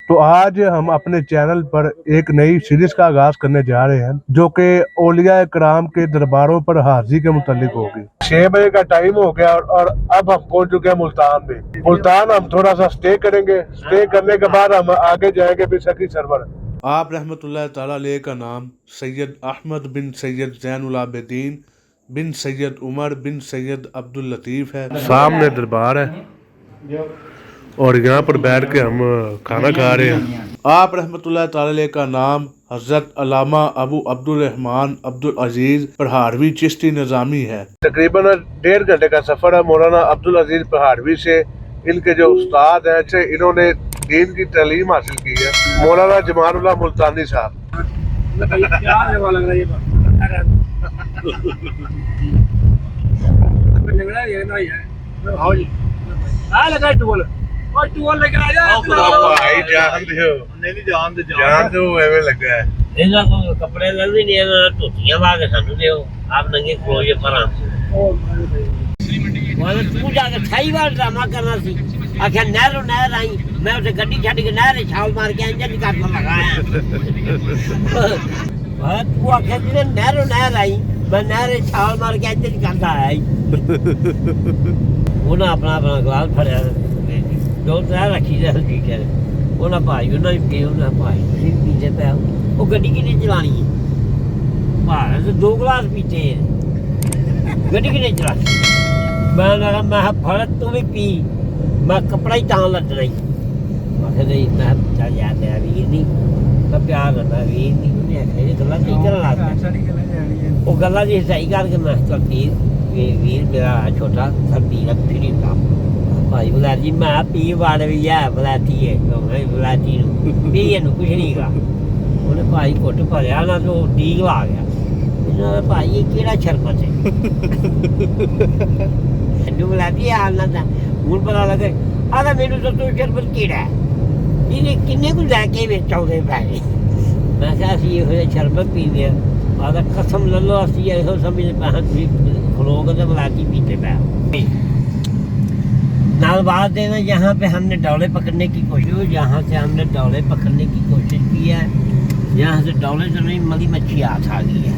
تو آج ہم اپنے چینل پر ایک نئی سیریز کا آغاز کرنے جا رہے ہیں جو کہ اولیاء کرام کے درباروں پر حاضری کے متعلق ہوگی۔ 6 بجے کا ٹائم ہو گیا اور اب ہم پہنچ چکے ہیں ملتان میں۔ ملتان ہم تھوڑا سا سٹے کریں گے، سٹے کرنے کے بعد ہم آگے جائیں گے پھر سکی سرور۔ آپ رحمۃ اللہ تعالیٰ علیہ کا نام سید احمد بن سید زین العابدین بن سید عمر بن سید عبداللطیف ہے۔ سامنے دربار ہے اور یہاں پر بیٹھ کے ہم کھانا کھا رہے ہیں۔ آپ رحمۃ اللہ تعالیٰ علیہ کا نام حضرت علامہ ابو عبدالرحمن عبدالعزیز پہاڑوی چشتی نظامی ہے۔ تقریباً 1.5 گھنٹے کا سفر ہے مولانا عبدالعزیز پہاڑوی سے۔ ان کے جو استاد ہیں انہوں نے دین کی تعلیم حاصل کی ہے، مولانا جمال اللہ ملتانی صاحب۔ کپڑے لگے نہیں دھوتیاں پا کے سانو دیو، آپ ننگے کھلو جے پراں تو جا کے 28 بار ڈرامہ کرنا سی۔ آخیا نہرو نہر آئی، میں اسے گڈی چھڈ کے نہر چھال مار کے انجن کرنا لگایا۔ تو آخیا جی نہرو نہر آئی، میں نہر چھال مار کے انجن کرتا آیا۔ انہیں اپنا گلاس پھڑیا دو تر رکھی رہے ٹیچر، انہیں بھائی انہیں بھی انہیں بھائی تھی پیچھے پہ وہ گڈی کنے چلانی ہے، بھائی تو 2 گلاس پیتے ہیں، گڈی کنے چلانی؟ میں لگا میں پھڑ تو بھی پی، میں کپڑا ہی تاں لٹنا ہی۔ میں نہیں میں چل یار میرا ویر نہیں، میں پیار کرنا ویر نہیں، انہیں آخیا یہ گلا صحیح کرنا لگتا وہ گلا جی صحیح کر کے میں چل پیر ویر میرا چھوٹا سر پی رکھ پھر بھائی بلا جی میں پی واڑ بھی ہے بلاتی ہے بلاتی پی کچھ نہیں گا۔ انہیں بھائی گھٹ بھریا نہ تو ڈیگ لا گیا، بھائی یہ کہڑا شربت ہے؟ بلاتی حال نہ تھا ہوں پتا لگا آدھا میرے تو شربت کیڑا ہے یہ کنے کو لے کے چاہتے پی۔ میں کہا اسی یہ شربت پیتے ہیں، آدھا قسم لے لو اسی یہ سمجھ پہ کھلو کے تو بلاتی پیتے پہ۔ نال بات دینا یہاں پہ ہم نے ڈولے پکڑنے کی کوشش، یہاں سے ہم نے ڈولے پکڑنے کی کوشش کی ہے، یہاں سے ڈولے سے نہیں ملی مچھی ہاتھ آ گئی ہے۔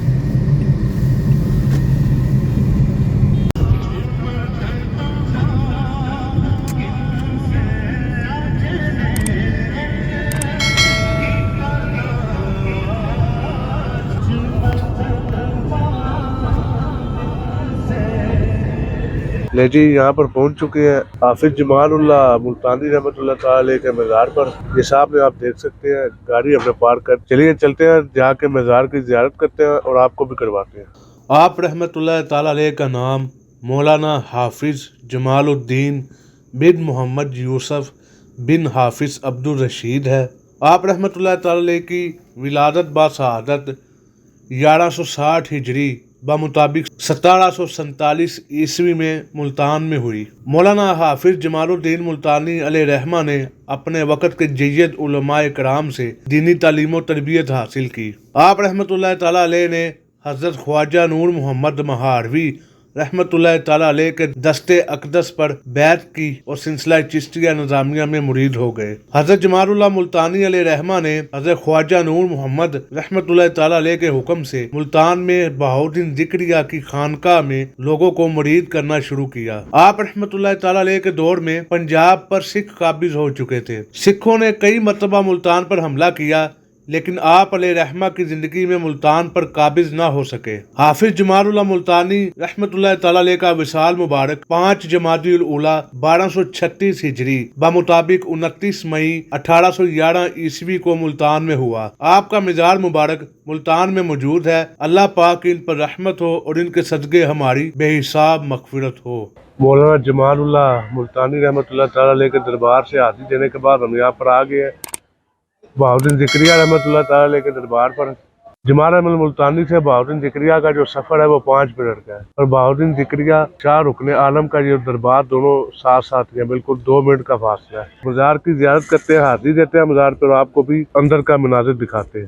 لے جی یہاں پر پہنچ چکے ہیں حافظ جمال اللہ ملتانی رحمۃ اللہ تعالیٰ علیہ کے مزار پر۔ یہ سامنے آپ دیکھ سکتے ہیں، گاڑی ہم نے پارک کر چلیے چلتے ہیں جا کے مزار کی زیارت کرتے ہیں اور آپ کو بھی کرواتے ہیں۔ آپ رحمۃ اللہ تعالیٰ علیہ کا نام مولانا حافظ جمال الدین بن محمد یوسف بن حافظ عبدالرشید ہے۔ آپ رحمۃ اللہ تعالیٰ علیہ کی ولادت با شہادت 1160 ہجری بمطابق 1747 عیسوی میں ملتان میں ہوئی۔ مولانا حافظ جمال الدین ملتانی علیہ رحمہ نے اپنے وقت کے جید علماء کرام سے دینی تعلیم و تربیت حاصل کی۔ آپ رحمۃ اللہ تعالیٰ علیہ نے حضرت خواجہ نور محمد مہاروی رحمۃ اللہ تعالیٰ علیہ کے دست اقدس پر بیعت کی اور سلسلہ چشتیہ نظامیہ میں مرید ہو گئے۔ حضرت جمال اللہ ملتانی علیہ رحمہ نے حضرت خواجہ نور محمد رحمۃ اللہ تعالیٰ علیہ کے حکم سے ملتان میں بہاؤالدین ذکریہ کی خانقاہ میں لوگوں کو مرید کرنا شروع کیا۔ آپ رحمۃ اللہ تعالیٰ علیہ کے دور میں پنجاب پر سکھ قابض ہو چکے تھے۔ سکھوں نے کئی مرتبہ ملتان پر حملہ کیا لیکن آپ علیہ رحمہ کی زندگی میں ملتان پر قابض نہ ہو سکے۔ حافظ جمال اللہ ملتانی رحمۃ اللہ تعالیٰ علیہ کا وصال مبارک 5 جمادی الاولیٰ 1236 ہجری بمطابق 29 مئی 1811 عیسوی کو ملتان میں ہوا۔ آپ کا مزار مبارک ملتان میں موجود ہے۔ اللہ پاک ان پر رحمت ہو اور ان کے صدقے ہماری بے حساب مغفرت ہو۔ مولانا جمال اللہ ملتانی رحمۃ اللہ تعالیٰ علیہ کے دربار سے حاضری دینے کے بعد ہم یہاں پر آ گئے ہیں بہاؤالدین ذکریہ رحمۃ اللہ تعالیٰ علیہ کے دربار پر۔ جمال احمد ملتانی سے بہاؤالدین ذکریہ کا جو سفر ہے وہ 5 منٹ کا ہے اور بہاؤالدین ذکریہ شاہ رکن عالم کا جو دربار دونوں ساتھ ساتھ ہیں، بالکل 2 منٹ کا فاصلہ ہے۔ مزار کی زیارت کرتے ہیں، حاضری دیتے ہیں مزار پر اور آپ کو بھی اندر کا مناظر دکھاتے ہیں۔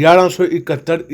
1171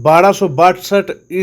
1262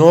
9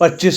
25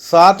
7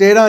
13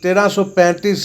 1335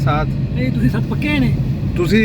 7। ਤੁਸੀਂ 7 ਪੱਕੇ ਨੇ? ਤੁਸੀਂ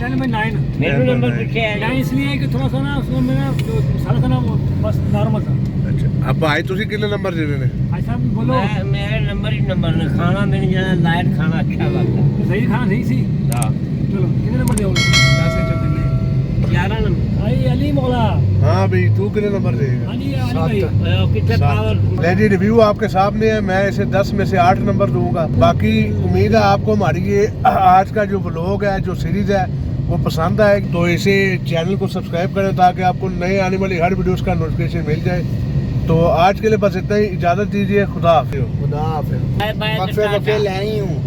10/9 میرے نمبر پوچھے ہے 9 اس لیے کہ تھوڑا سا نا اس میں میرا جو سارا تھا نا وہ بس نارمل تھا. اچھا اب بھائی تسی کتنے نمبر دینے نے بھائی صاحب بولو میرے نمبر ہی نمبر نے کھانا میں نے جانا لائٹ کھانا اچھا لگتا صحیح کھانا صحیح سی. ہاں چلو کتنے نمبر دے 11 نمبر بھائی علی مولا. ہاں بھائی تو کتنے نمبر دے گا علی بھائی کتنے پاور لے جی ریویو آپ کے سامنے ہے میں اسے 10 میں سے 8 نمبر دوں گا باقی امید ہے آپ کو ہماری یہ آج کا جو ولاگ ہے جو سیریز ہے وہ پسند آئے تو اسے چینل کو سبسکرائب کریں تاکہ آپ کو نئے آنے والی ہر ویڈیوز کا نوٹیفکیشن مل جائے. تو آج کے لیے بس اتنا ہی اجازت دیجیے. خدا حافظ. خدا حافظ. بائے وقفے وقفے لے ہی ہوں.